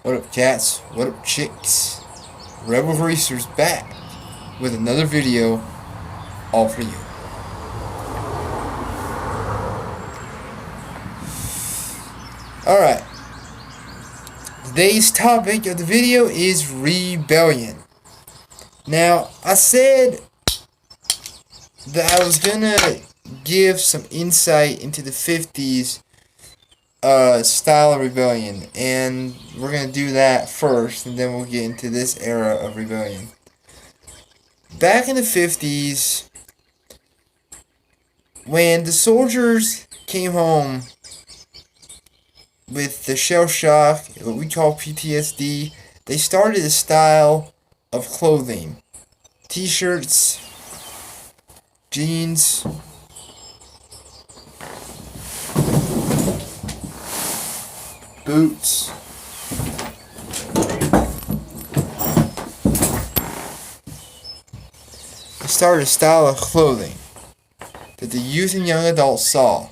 What up, cats? What up, chicks? Rebel Greaser's back with another video all for you. Alright, today's topic of the video is rebellion. Now, I said that I was gonna give some insight into the 50s style of rebellion, and we're gonna do that first, and then we'll get into this era of rebellion. Back in the 50s, when the soldiers came home with the shell shock, what we call PTSD, they started a style of clothing. T-shirts, jeans, boots, they started a style of clothing that the youth and young adults saw.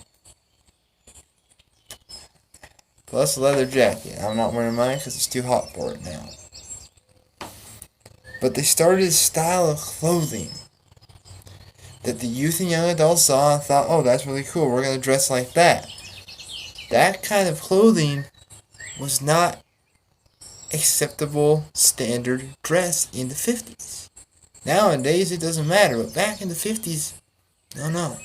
Plus a leather jacket. I'm not wearing mine because it's too hot for it now. But they started a style of clothing that the youth and young adults saw and thought, oh, that's really cool, we're going to dress like that. That kind of clothing was not acceptable standard dress in the 50s. Nowadays it doesn't matter, but back in the 50s, no.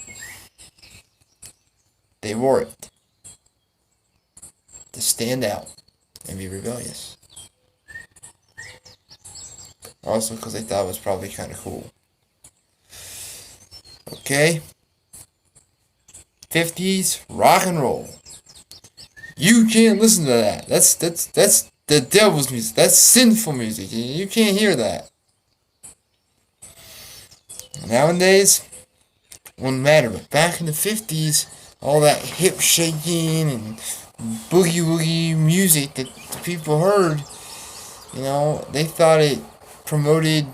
They wore it to stand out and be rebellious. Also because they thought it was probably kind of cool. Okay? 50s rock and roll. You can't listen to that. That's the devil's music. That's sinful music. You can't hear that. Nowadays, wouldn't matter. But back in the 50s, all that hip shaking and boogie woogie music that the people heard, they thought it promoted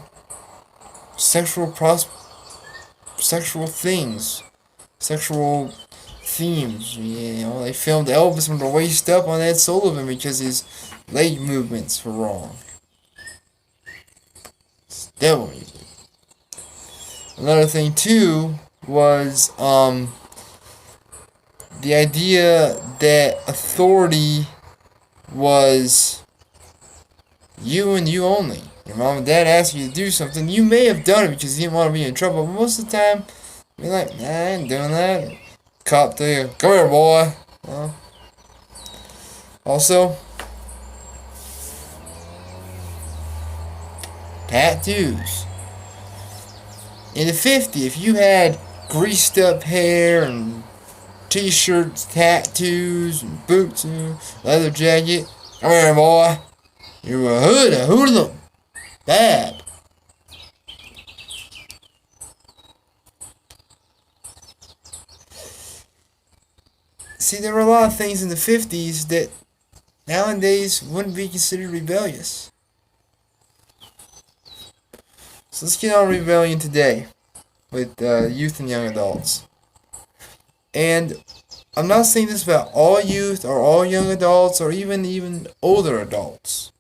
sexual things, sexual themes. They filmed Elvis from the waist up on Ed Sullivan because his leg movements were wrong. It's devil music. Another thing too was the idea that authority was you and you only. Your mom and dad asked you to do something, you may have done it because you didn't want to be in trouble, but most of the time, you're like, nah, I ain't doing that. Cop to you, come here, boy. Also, tattoos. In the 50s, if you had greased up hair and t-shirts, tattoos, and boots, and leather jacket, come here, boy. You were a hoodlum. Bad. See, there were a lot of things in the 50s that nowadays wouldn't be considered rebellious. So let's get on rebellion today with youth and young adults. And I'm not saying this about all youth or all young adults or even older adults.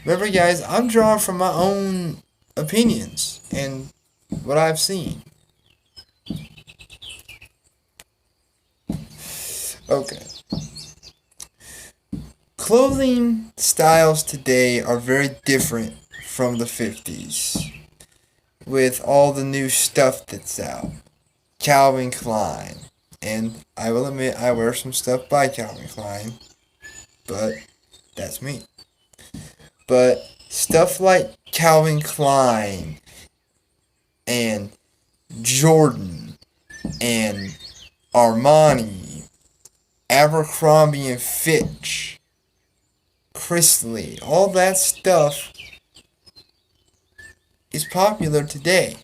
Remember, guys, I'm drawing from my own opinions and what I've seen. Okay. Clothing styles today are very different from the 50s. With all the new stuff that's out. Calvin Klein. And I will admit, I wear some stuff by Calvin Klein. But that's me. But stuff like Calvin Klein and Jordan and Armani, Abercrombie and Fitch, Chrisley, all that stuff is popular today.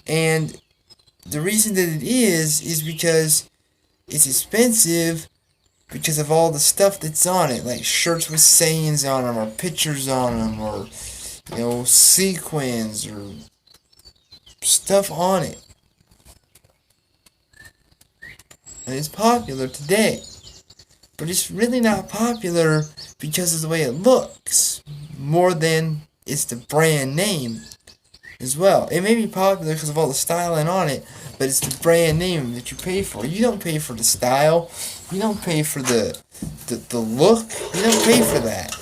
And the reason that it is because it's expensive because of all the stuff that's on it, like shirts with sayings on them, or pictures on them, or sequins, or stuff on it. and it's popular today. But it's really not popular because of the way it looks, more than it's the brand name as well. It may be popular because of all the styling on it, but it's the brand name that you pay for. You don't pay for the style. You don't pay for the look. You don't pay for that.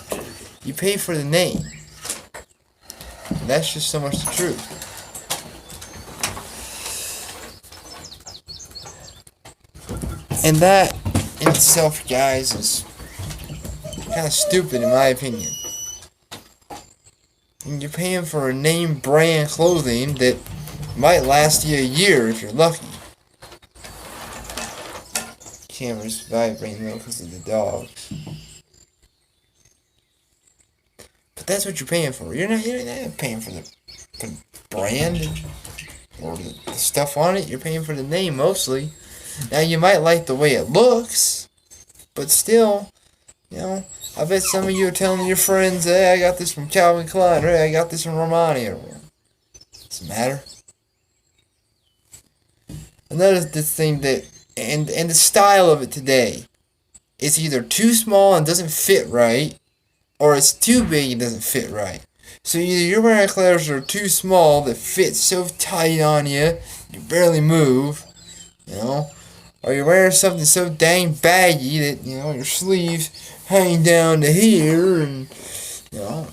You pay for the name. And that's just so much the truth. And that in itself, guys, is kind of stupid in my opinion. And you're paying for a name brand clothing that might last you a year if you're lucky. Camera's vibrating though because of the dogs. But that's what you're paying for. You're not paying for the brand or the stuff on it. You're paying for the name mostly. Now you might like the way it looks, but still, you know, I bet some of you are telling your friends, hey, I got this from Calvin Klein, or hey, I got this from Armani, or doesn't matter. Another thing that, and the style of it today, it's either too small and doesn't fit right, or it's too big and doesn't fit right. So either you're wearing clothes that are too small that fit so tight on you, you barely move, you know, or you're wearing something so dang baggy that, you know, your sleeves hang down to here, and, you know.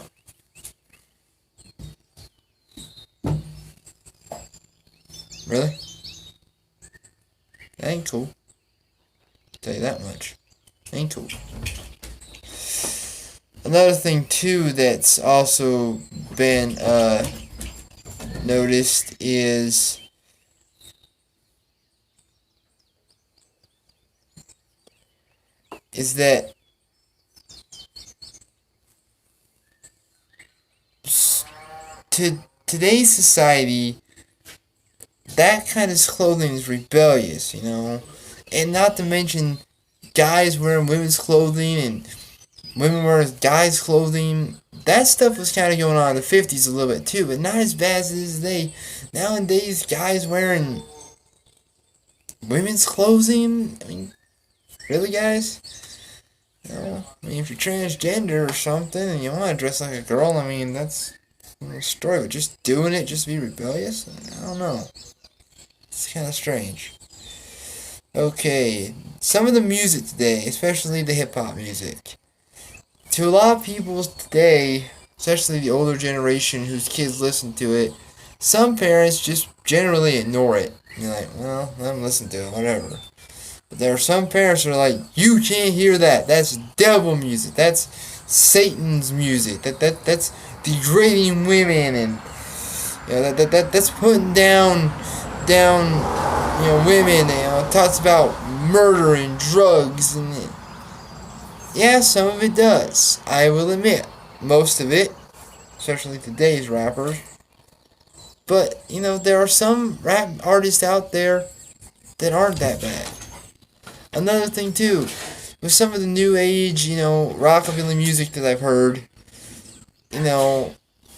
Really? That ain't cool. I'll tell you that much. Ain't cool. Another thing, too, that's also been, noticed is that today's society, that kind of clothing is rebellious, you know, and not to mention guys wearing women's clothing and women wearing guys' clothing. That stuff was kind of going on in the 50s a little bit too, but not as bad as it is today. Nowadays, guys wearing women's clothing, I mean, really, guys? You know, I mean, if you're transgender or something and you want to dress like a girl, I mean, that's a story, but just doing it just to be rebellious? I don't know. It's kind of strange. Okay, some of the music today, especially the hip-hop music, to a lot of people today, especially the older generation whose kids listen to it, some parents just generally ignore it. You're like, well, let them listen to it, whatever. But there are some parents that are like, you can't hear that. That's devil music. That's Satan's music. That's degrading women, and you know, that's putting down you know, women. You know, it talks about murder and drugs, and yeah, some of it does. I will admit, most of it, especially today's rappers. But you know, there are some rap artists out there that aren't that bad. Another thing too, with some of the new age, you know, rockabilly music that I've heard, you know,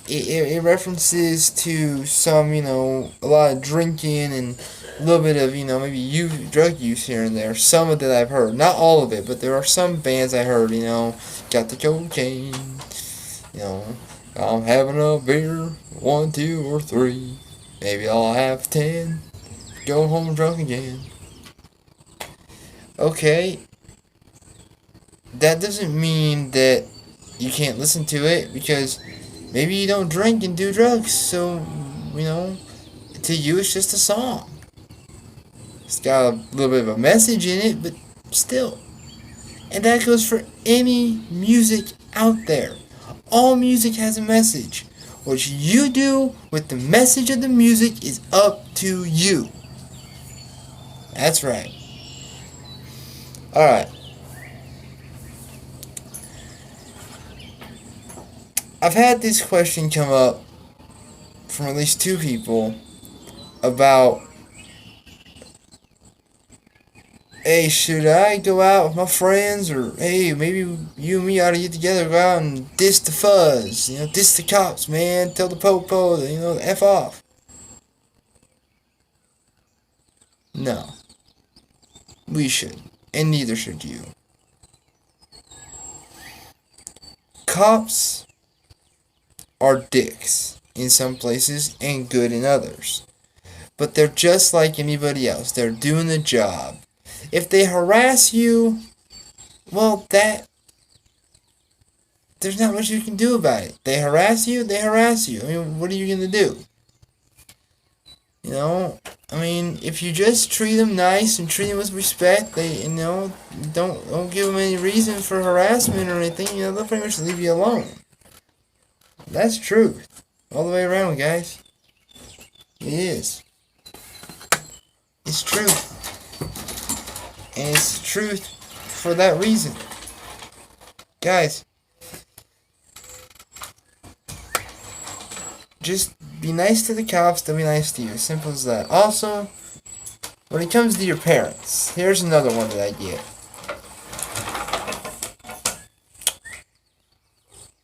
it references to some, you know, a lot of drinking and a little bit of, you know, maybe drug use here and there. Some of that I've heard. Not all of it, but there are some bands I heard, you know, got the cocaine, you know, I'm having a beer, 1, 2, or 3. Maybe I'll have 10, go home drunk again. Okay, that doesn't mean that you can't listen to it, because maybe you don't drink and do drugs, so, you know, to you it's just a song. It's got a little bit of a message in it, but still. And that goes for any music out there. All music has a message. What you do with the message of the music is up to you. That's right. Alright. I've had this question come up from at least 2 people about, hey, should I go out with my friends, or hey, maybe you and me ought to get together, go out and diss the fuzz, you know, diss the cops, man, tell the po-po, you know, to F off. No. we should, and neither should you. Cops are dicks in some places and good in others. But they're just like anybody else. They're doing the job. If they harass you, well, there's not much you can do about it. They harass you, they harass you. I mean, what are you going to do? You know, I mean, if you just treat them nice and treat them with respect, don't give them any reason for harassment or anything, they'll pretty much leave you alone. That's truth. All the way around, guys. It is. It's truth. And it's truth for that reason. Guys, just be nice to the cops, they'll be nice to you. Simple as that. Also, when it comes to your parents, here's another one that I get.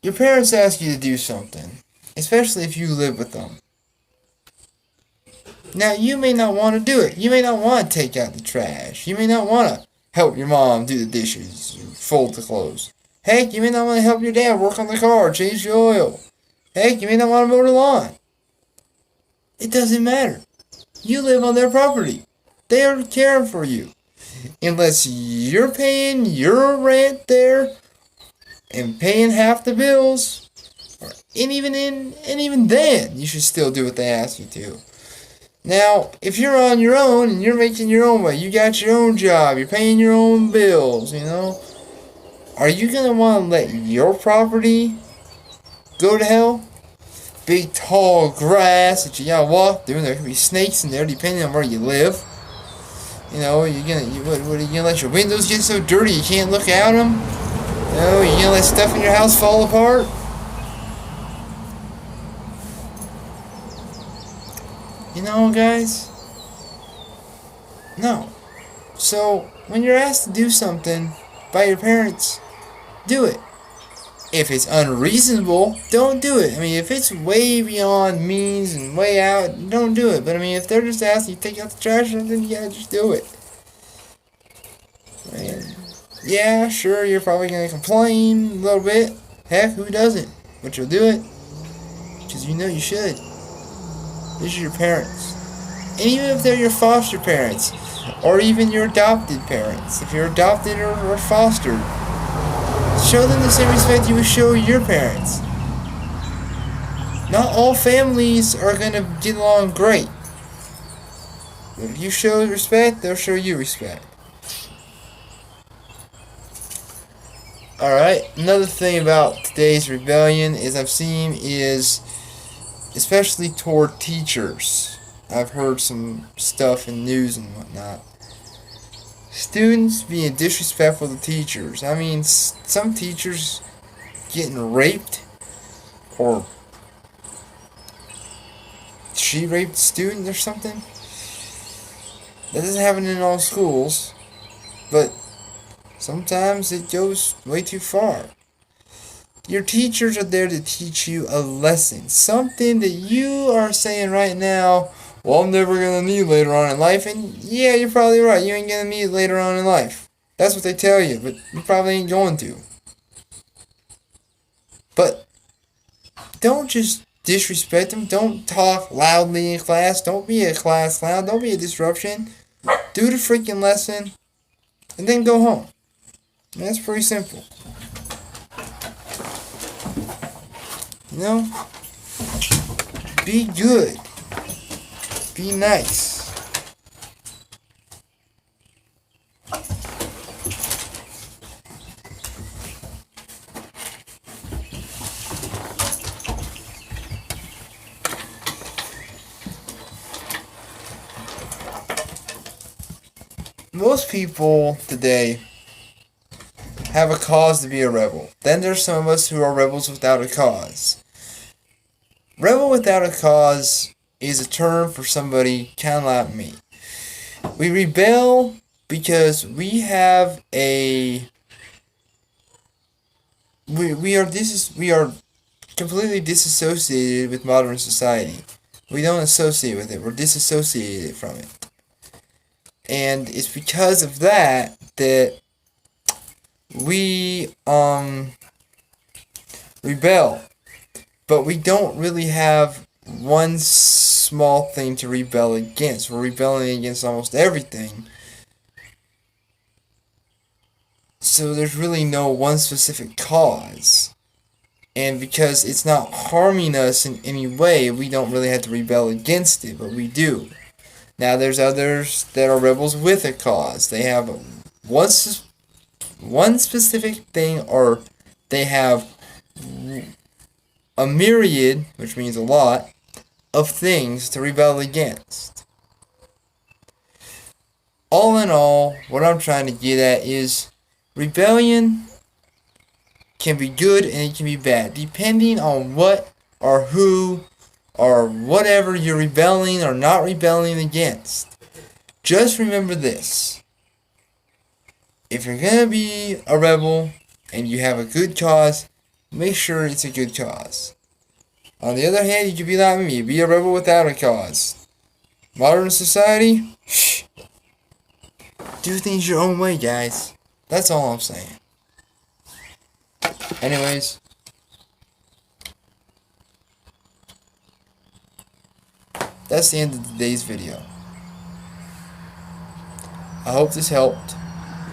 Your parents ask you to do something, especially if you live with them. Now, you may not want to do it. You may not want to take out the trash. You may not want to help your mom do the dishes, fold the clothes. Heck, you may not want to help your dad work on the car, change the oil. Heck, you may not want to mow the lawn. It doesn't matter. You live on their property. They are caring for you. Unless you're paying your rent there and paying half the bills, and even then, you should still do what they ask you to. Now, if you're on your own and you're making your own way, you got your own job, you're paying your own bills, are you going to want to let your property go to hell? Big tall grass that you gotta walk through, and there could be snakes in there depending on where you live. What are you gonna let your windows get so dirty you can't look out them? You're gonna let stuff in your house fall apart? Guys? No. So, when you're asked to do something by your parents, do it. If it's unreasonable, don't do it. I mean, if it's way beyond means and way out, don't do it. But I mean, if they're just asking you to take out the trash, then yeah, just do it. And yeah, sure, you're probably going to complain a little bit. Heck, who doesn't? But you'll do it. Because you should. This is your parents. And even if they're your foster parents, or even your adopted parents, if you're adopted or fostered, show them the same respect you would show your parents. Not all families are going to get along great. But if you show respect, they'll show you respect. Alright, another thing about today's rebellion I've seen is, especially toward teachers. I've heard some stuff in news and whatnot. Students being disrespectful to teachers. I mean, some teachers getting raped, or she raped a student or something. That doesn't happen in all schools, but sometimes it goes way too far. Your teachers are there to teach you a lesson, something that you are saying right now, well, I'm never going to need later on in life. And yeah, you're probably right. You ain't going to need it later on in life. That's what they tell you, but you probably ain't going to. But don't just disrespect them. Don't talk loudly in class. Don't be a class clown. Don't be a disruption. Do the freaking lesson and then go home. And that's pretty simple. Be good. Be nice. Most people today have a cause to be a rebel. Then there's some of us who are rebels without a cause. Rebel without a cause is a term for somebody kind of like me. We rebel because we have we are completely disassociated with modern society. We don't associate with it. We're disassociated from it. And it's because of that that we rebel. But we don't really have one small thing to rebel against. We're rebelling against almost everything. So there's really no one specific cause. And because it's not harming us in any way, we don't really have to rebel against it, but we do. Now there's others that are rebels with a cause. They have one specific thing, or they have a myriad, which means a lot, of things to rebel against. All in all, what I'm trying to get at is rebellion can be good and it can be bad, depending on what or who or whatever you're rebelling or not rebelling against. Just remember this. If you're going to be a rebel and you have a good cause, make sure it's a good cause. On the other hand, you could be like me, be a rebel without a cause. Modern society, do things your own way, guys. That's all I'm saying. Anyways, that's the end of today's video. I hope this helped.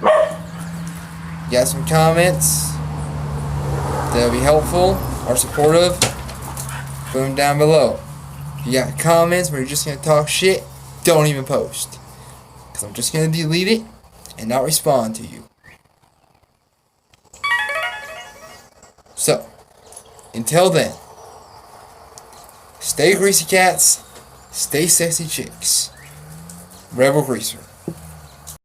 You got some comments that'll be helpful or supportive? Put them down below. If you got comments where you're just going to talk shit, don't even post. Because I'm just going to delete it and not respond to you. So, until then, stay greasy cats, stay sexy chicks. Rebel Greaser.